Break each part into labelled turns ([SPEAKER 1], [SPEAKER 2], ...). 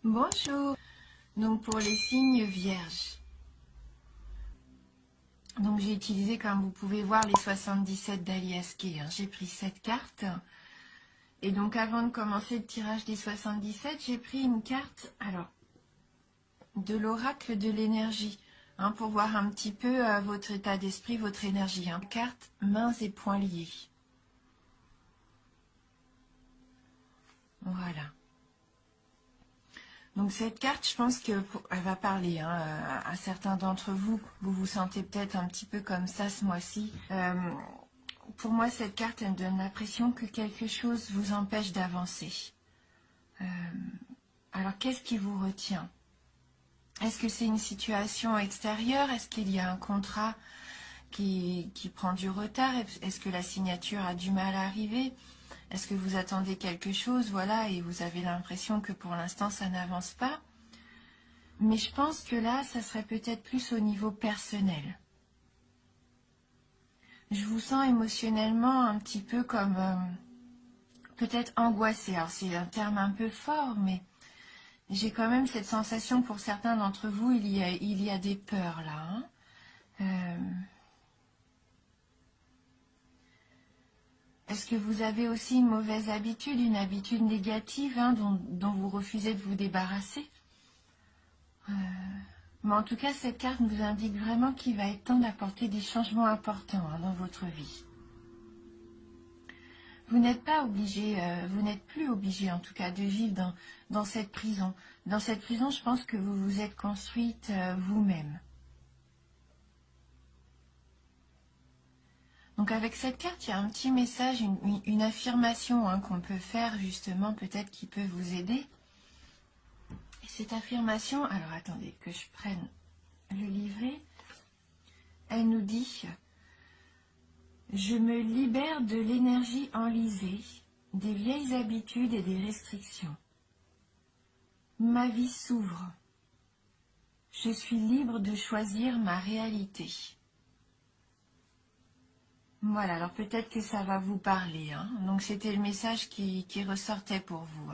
[SPEAKER 1] Bonjour, donc pour les signes vierges. Donc j'ai utilisé, comme vous pouvez voir, les 77 d'Alias Kay. J'ai pris cette carte. Et donc avant de commencer le tirage des 77, j'ai pris une carte, alors, de l'oracle de l'énergie, pour voir un petit peu votre état d'esprit, votre énergie. Carte mains et poings liés. Voilà. Donc cette carte, je pense qu'elle va parler à certains d'entre vous. Vous vous sentez peut-être un petit peu comme ça ce mois-ci. Pour moi, cette carte, elle me donne l'impression que quelque chose vous empêche d'avancer. Alors, qu'est-ce qui vous retient? Est-ce que c'est une situation extérieure? Est-ce qu'il y a un contrat qui prend du retard? Est-ce que la signature a du mal à arriver? Est-ce que vous attendez quelque chose, voilà, et vous avez l'impression que pour l'instant, ça n'avance pas? Mais je pense que là, ça serait peut-être plus au niveau personnel. Je vous sens émotionnellement un petit peu comme peut-être angoissé. Alors c'est un terme un peu fort, mais j'ai quand même cette sensation pour certains d'entre vous, il y a des peurs là. Est-ce que vous avez aussi une mauvaise habitude, une habitude négative dont vous refusez de vous débarrasser? Mais en tout cas, cette carte nous indique vraiment qu'il va être temps d'apporter des changements importants dans votre vie. Vous n'êtes pas obligé, vous n'êtes plus obligé en tout cas de vivre dans cette prison. Dans cette prison, je pense que vous vous êtes construite vous-même. Donc avec cette carte, il y a un petit message, une affirmation qu'on peut faire justement, peut-être qui peut vous aider. Et cette affirmation, alors attendez que je prenne le livret, elle nous dit: je me libère de l'énergie enlisée, des vieilles habitudes et des restrictions. Ma vie s'ouvre. Je suis libre de choisir ma réalité. Voilà, alors peut-être que ça va vous parler. Donc c'était le message qui ressortait pour vous.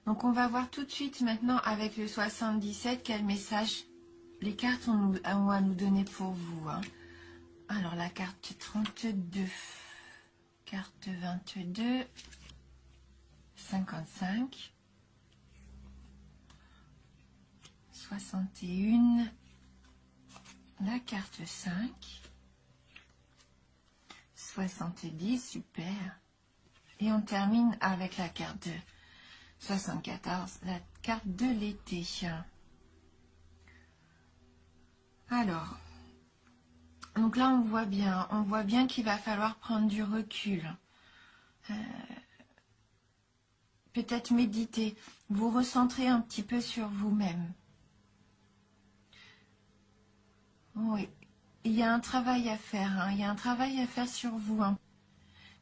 [SPEAKER 1] Donc on va voir tout de suite maintenant avec le 77 quel message les cartes ont à nous donner pour vous. Alors la carte 32, carte 22, 55, 61, la carte 5, 70, super. Et on termine avec la carte 2. 74, la carte de l'été. Alors, donc là on voit bien qu'il va falloir prendre du recul. Peut-être méditer, vous recentrer un petit peu sur vous-même. Oui, il y a un travail à faire, il y a un travail à faire sur vous.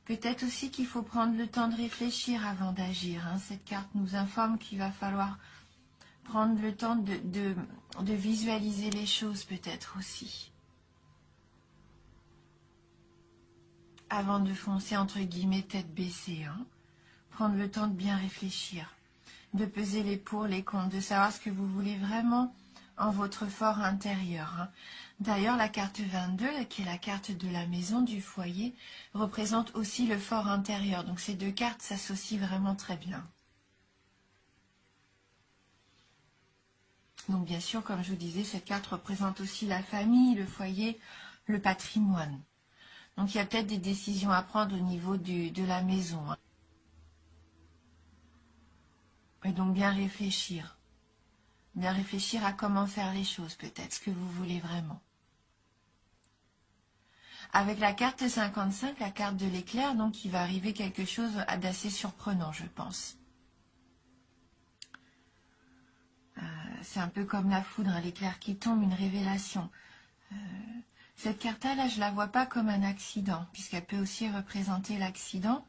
[SPEAKER 1] Peut-être aussi qu'il faut prendre le temps de réfléchir avant d'agir. Cette carte nous informe qu'il va falloir prendre le temps de visualiser les choses peut-être aussi. Avant de foncer entre guillemets tête baissée. Prendre le temps de bien réfléchir, de peser les pour, les contre, de savoir ce que vous voulez vraiment en votre fort intérieur. D'ailleurs, la carte 22, qui est la carte de la maison, du foyer, représente aussi le fort intérieur. Donc ces deux cartes s'associent vraiment très bien. Donc bien sûr, comme je vous disais, cette carte représente aussi la famille, le foyer, le patrimoine. Donc il y a peut-être des décisions à prendre au niveau de la maison. Et donc bien réfléchir. Bien réfléchir à comment faire les choses, peut-être, ce que vous voulez vraiment. Avec la carte 55, la carte de l'éclair, donc il va arriver quelque chose d'assez surprenant, je pense. C'est un peu comme la foudre, l'éclair qui tombe, une révélation. Cette carte-là, je ne la vois pas comme un accident, puisqu'elle peut aussi représenter l'accident.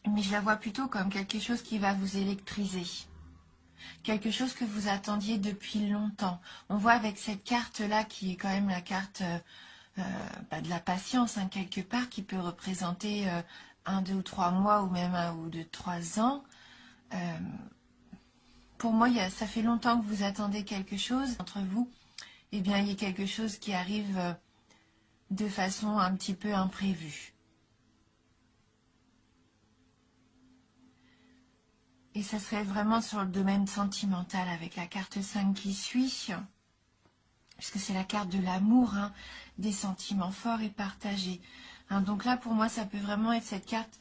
[SPEAKER 1] Mais je la vois plutôt comme quelque chose qui va vous électriser. Quelque chose que vous attendiez depuis longtemps. On voit avec cette carte-là, qui est quand même la carte de la patience, quelque part, qui peut représenter 1, 2 ou 3 mois ou même 1 ou 2, 3 ans. Pour moi, ça fait longtemps que vous attendez quelque chose entre vous. Eh bien, il y a quelque chose qui arrive de façon un petit peu imprévue. Et ça serait vraiment sur le domaine sentimental avec la carte 5 qui suit, puisque c'est la carte de l'amour, hein, des sentiments forts et partagés. Hein, donc là, pour moi, ça peut vraiment être cette carte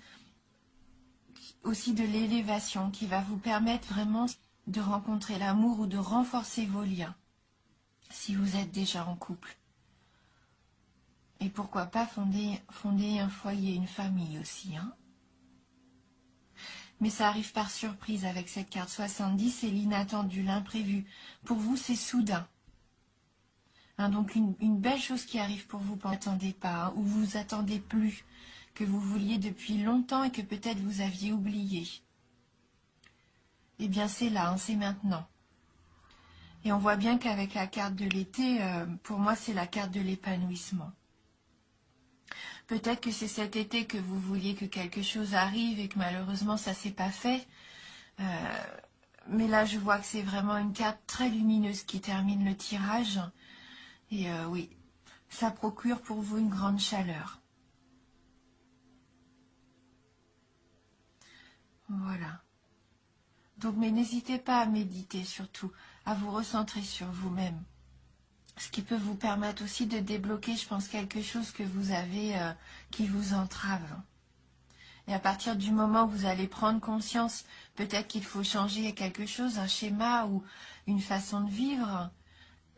[SPEAKER 1] aussi de l'élévation qui va vous permettre vraiment de rencontrer l'amour ou de renforcer vos liens, si vous êtes déjà en couple. Et pourquoi pas fonder un foyer, une famille aussi, hein. Mais ça arrive par surprise avec cette carte 70, c'est l'inattendu, l'imprévu. Pour vous, c'est soudain. Hein, donc une belle chose qui arrive pour vous, vous n'attendez pas, hein, ou vous attendez plus, que vous vouliez depuis longtemps et que peut-être vous aviez oublié. Eh bien c'est là, hein, c'est maintenant. Et on voit bien qu'avec la carte de l'été, pour moi c'est la carte de l'épanouissement. Peut-être que c'est cet été que vous vouliez que quelque chose arrive et que malheureusement ça ne s'est pas fait. Mais là je vois que c'est vraiment une carte très lumineuse qui termine le tirage. Et oui, ça procure pour vous une grande chaleur. Voilà. Donc, mais n'hésitez pas à méditer surtout, à vous recentrer sur vous-même. Ce qui peut vous permettre aussi de débloquer, je pense, quelque chose que vous avez qui vous entrave. Et à partir du moment où vous allez prendre conscience, peut-être qu'il faut changer quelque chose, un schéma ou une façon de vivre,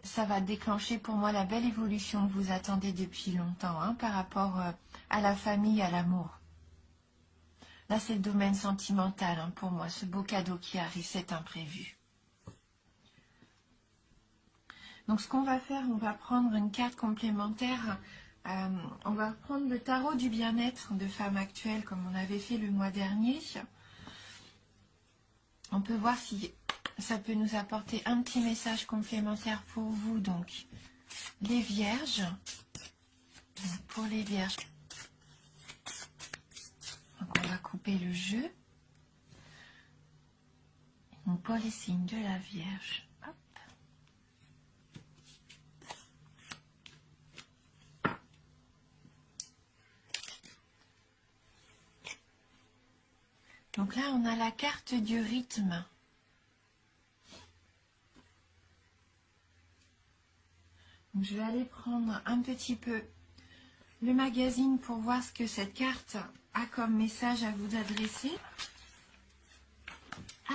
[SPEAKER 1] ça va déclencher pour moi la belle évolution que vous attendez depuis longtemps, hein, par rapport à la famille, à l'amour. Là, c'est le domaine sentimental, hein, pour moi, ce beau cadeau qui arrive, c'est imprévu. Donc, ce qu'on va faire, on va prendre une carte complémentaire. On va prendre le tarot du bien-être de femme actuelle, comme on avait fait le mois dernier. On peut voir si ça peut nous apporter un petit message complémentaire pour vous. Donc, les vierges. Donc, pour les vierges, donc on va couper le jeu. Donc, pour les signes de la Vierge. Hop. Donc là, on a la carte du rythme. Donc, je vais aller prendre un petit peu le magazine pour voir ce que cette carte a comme message à vous adresser.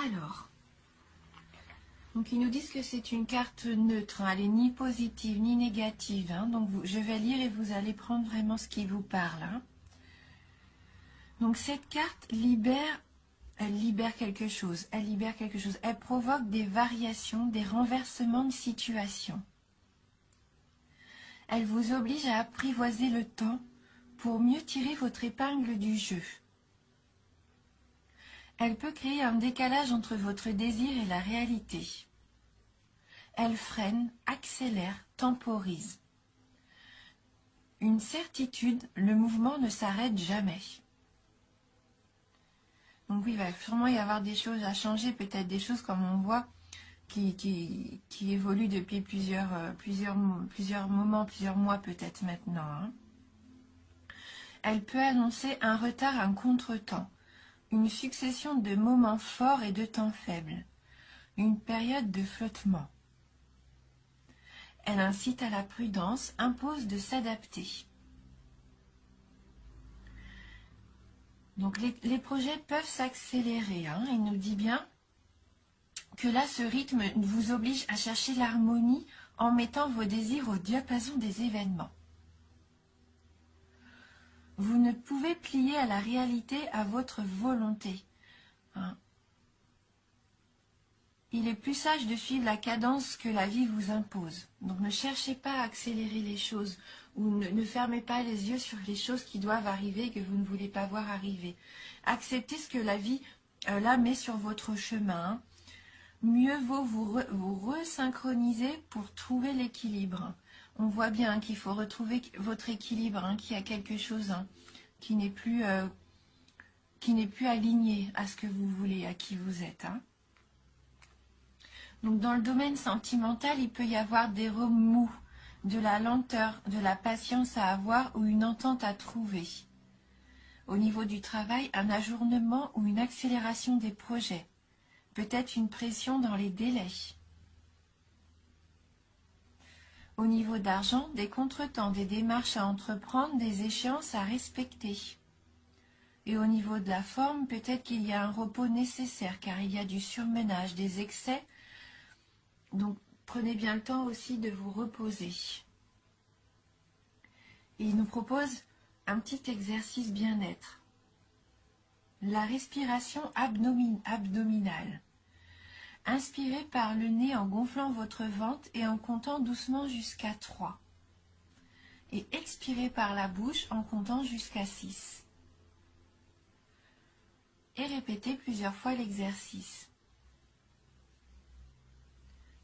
[SPEAKER 1] Alors, donc ils nous disent que c'est une carte neutre, hein, elle n'est ni positive ni négative. Hein, donc je vais lire et vous allez prendre vraiment ce qui vous parle. Hein. Donc cette carte libère, elle libère quelque chose, elle provoque des variations, des renversements de situation. Elle vous oblige à apprivoiser le temps pour mieux tirer votre épingle du jeu. Elle peut créer un décalage entre votre désir et la réalité. Elle freine, accélère, temporise. Une certitude, le mouvement ne s'arrête jamais. Donc oui, il va sûrement y avoir des choses à changer, peut-être des choses comme on voit qui évoluent depuis plusieurs moments, plusieurs mois peut-être maintenant. Hein. Elle peut annoncer un retard, un contretemps, une succession de moments forts et de temps faibles, une période de flottement. Elle incite à la prudence, impose de s'adapter. Donc les projets peuvent s'accélérer. Hein. Il nous dit bien que là, ce rythme vous oblige à chercher l'harmonie en mettant vos désirs au diapason des événements. Vous ne pouvez plier à la réalité à votre volonté. Hein. Il est plus sage de suivre la cadence que la vie vous impose. Donc ne cherchez pas à accélérer les choses ou ne fermez pas les yeux sur les choses qui doivent arriver et que vous ne voulez pas voir arriver. Acceptez ce que la vie là met sur votre chemin. Hein. Mieux vaut vous resynchroniser pour trouver l'équilibre. On voit bien qu'il faut retrouver votre équilibre, hein, qu'il y a quelque chose hein, qui n'est plus qui n'est plus aligné à ce que vous voulez, à qui vous êtes. Hein. Donc dans le domaine sentimental, il peut y avoir des remous, de la lenteur, de la patience à avoir ou une entente à trouver. Au niveau du travail, un ajournement ou une accélération des projets. Peut-être une pression dans les délais. Au niveau d'argent, des contretemps, des démarches à entreprendre, des échéances à respecter. Et au niveau de la forme, peut-être qu'il y a un repos nécessaire car il y a du surmenage, des excès. Donc prenez bien le temps aussi de vous reposer. Et il nous propose un petit exercice bien-être. La respiration abdominale. Inspirez par le nez en gonflant votre ventre et en comptant doucement jusqu'à 3. Et expirez par la bouche en comptant jusqu'à 6. Et répétez plusieurs fois l'exercice.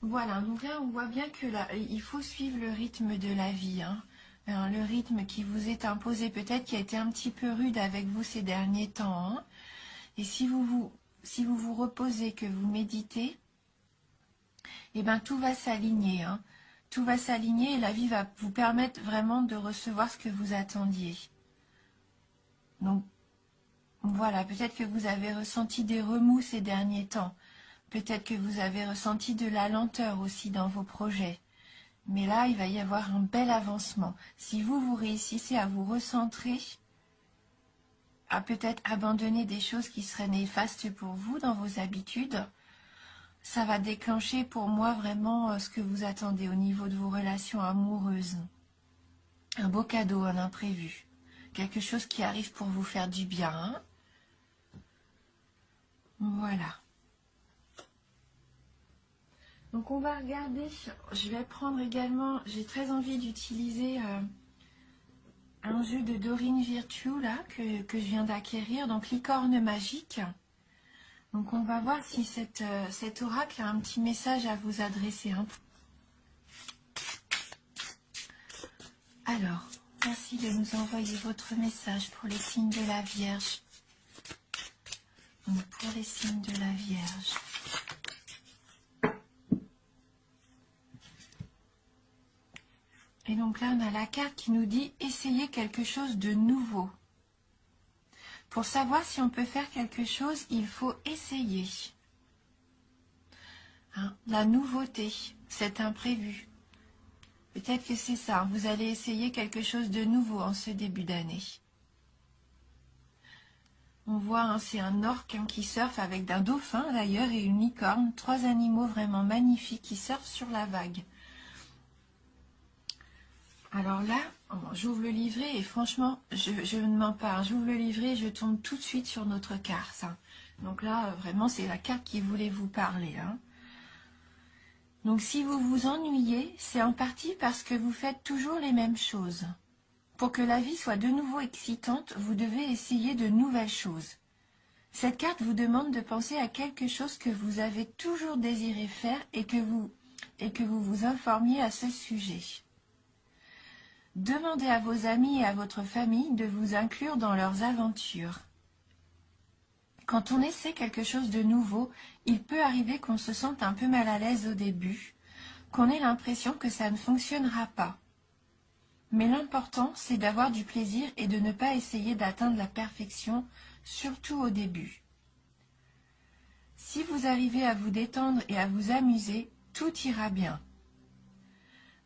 [SPEAKER 1] Voilà, donc là on voit bien que là, il faut suivre le rythme de la vie. Hein. Le rythme qui vous est imposé, peut-être qui a été un petit peu rude avec vous ces derniers temps. Hein. Et si vous vous reposez, que vous méditez, eh ben tout va s'aligner. Hein. Tout va s'aligner et la vie va vous permettre vraiment de recevoir ce que vous attendiez. Donc voilà, peut-être que vous avez ressenti des remous ces derniers temps. Peut-être que vous avez ressenti de la lenteur aussi dans vos projets. Mais là, il va y avoir un bel avancement. Si vous réussissez à vous recentrer, à peut-être abandonner des choses qui seraient néfastes pour vous dans vos habitudes, ça va déclencher pour moi vraiment ce que vous attendez au niveau de vos relations amoureuses. Un beau cadeau, un imprévu. Quelque chose qui arrive pour vous faire du bien. Hein. Voilà. Donc on va regarder, je vais prendre également, j'ai très envie d'utiliser un jeu de Dorine Virtue là, que je viens d'acquérir, donc licorne magique. Donc on va voir si cet oracle a un petit message à vous adresser. Hein. Alors, merci de nous envoyer votre message pour les signes de la Vierge. Donc pour les signes de la Vierge. Et donc là, on a la carte qui nous dit « Essayez quelque chose de nouveau ». Pour savoir si on peut faire quelque chose, il faut essayer. Hein, la nouveauté, cet imprévu. Peut-être que c'est ça, vous allez essayer quelque chose de nouveau en ce début d'année. On voit, hein, c'est un orque hein, qui surfe avec un dauphin d'ailleurs et une licorne. 3 animaux vraiment magnifiques qui surfent sur la vague. Alors là, j'ouvre le livret et franchement, je ne mens pas. J'ouvre le livret et je tombe tout de suite sur notre carte. Hein. Donc là, vraiment, c'est la carte qui voulait vous parler. Hein. Donc si vous vous ennuyez, c'est en partie parce que vous faites toujours les mêmes choses. Pour que la vie soit de nouveau excitante, vous devez essayer de nouvelles choses. Cette carte vous demande de penser à quelque chose que vous avez toujours désiré faire et que vous vous informiez à ce sujet. Demandez à vos amis et à votre famille de vous inclure dans leurs aventures. Quand on essaie quelque chose de nouveau, il peut arriver qu'on se sente un peu mal à l'aise au début, qu'on ait l'impression que ça ne fonctionnera pas. Mais l'important, c'est d'avoir du plaisir et de ne pas essayer d'atteindre la perfection, surtout au début. Si vous arrivez à vous détendre et à vous amuser, tout ira bien.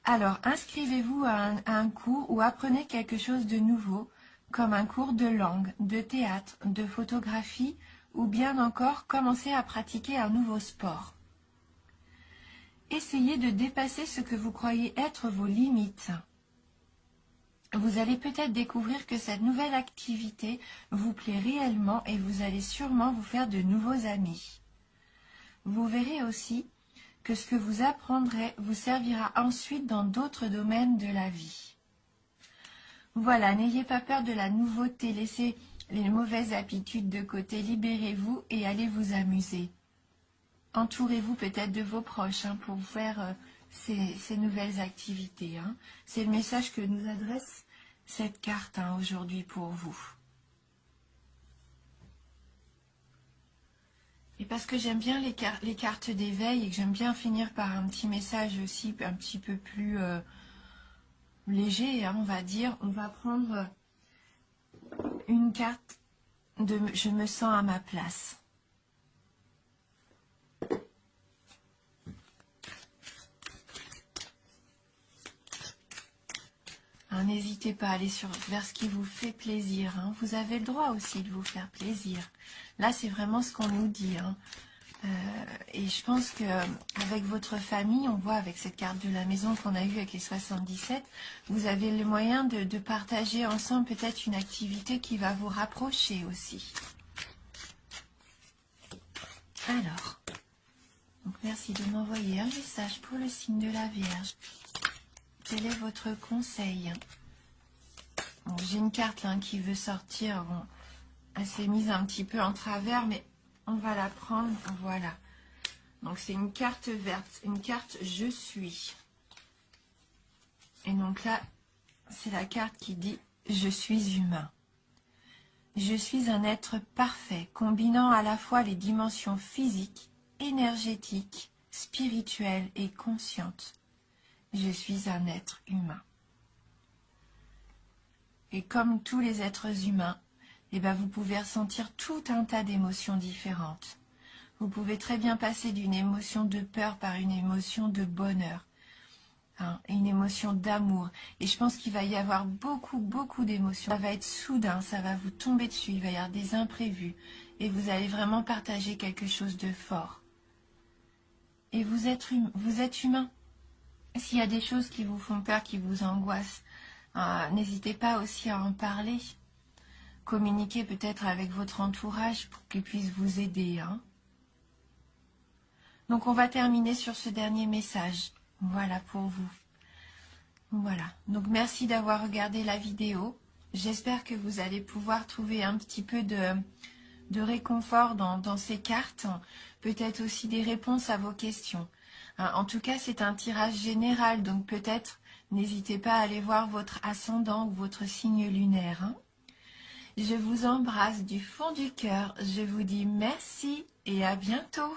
[SPEAKER 1] Alors, inscrivez-vous à un cours ou apprenez quelque chose de nouveau, comme un cours de langue, de théâtre, de photographie, ou bien encore commencez à pratiquer un nouveau sport. Essayez de dépasser ce que vous croyez être vos limites. Vous allez peut-être découvrir que cette nouvelle activité vous plaît réellement et vous allez sûrement vous faire de nouveaux amis. Vous verrez aussi que ce que vous apprendrez vous servira ensuite dans d'autres domaines de la vie. Voilà, n'ayez pas peur de la nouveauté, laissez les mauvaises habitudes de côté, libérez-vous et allez vous amuser. Entourez-vous peut-être de vos proches hein, pour faire ces nouvelles activités. Hein. C'est le message que nous adresse cette carte hein, aujourd'hui pour vous. parce que j'aime bien les cartes d'éveil et que j'aime bien finir par un petit message aussi un petit peu plus léger, hein, on va dire. On va prendre une carte de « Je me sens à ma place ». Hein, n'hésitez pas à aller vers ce qui vous fait plaisir. Hein. Vous avez le droit aussi de vous faire plaisir. Là, c'est vraiment ce qu'on nous dit. Hein. Et je pense que avec votre famille, on voit avec cette carte de la maison qu'on a eue avec les 77, vous avez le moyen de partager ensemble peut-être une activité qui va vous rapprocher aussi. Alors, donc merci de m'envoyer un message pour le signe de la Vierge. Quel est votre conseil? Bon, j'ai une carte là qui veut sortir. Bon, elle s'est mise un petit peu en travers, mais on va la prendre. Voilà. Donc c'est une carte verte, une carte « Je suis ». Et donc là, c'est la carte qui dit « Je suis humain ». Je suis un être parfait, combinant à la fois les dimensions physiques, énergétiques, spirituelles et conscientes. Je suis un être humain. Et comme tous les êtres humains, eh ben vous pouvez ressentir tout un tas d'émotions différentes. Vous pouvez très bien passer d'une émotion de peur par une émotion de bonheur, hein, une émotion d'amour. Et je pense qu'il va y avoir beaucoup d'émotions. Ça va être soudain, ça va vous tomber dessus, il va y avoir des imprévus. Et vous allez vraiment partager quelque chose de fort. Et vous êtes humain. S'il y a des choses qui vous font peur, qui vous angoissent, n'hésitez pas aussi à en parler. Communiquez peut-être avec votre entourage pour qu'ils puissent vous aider. Hein. Donc on va terminer sur ce dernier message. Voilà pour vous. Voilà. Donc merci d'avoir regardé la vidéo. J'espère que vous allez pouvoir trouver un petit peu de réconfort dans ces cartes. Peut-être aussi des réponses à vos questions. En tout cas, c'est un tirage général, donc peut-être n'hésitez pas à aller voir votre ascendant ou votre signe lunaire. Hein. Je vous embrasse du fond du cœur. Je vous dis merci et à bientôt.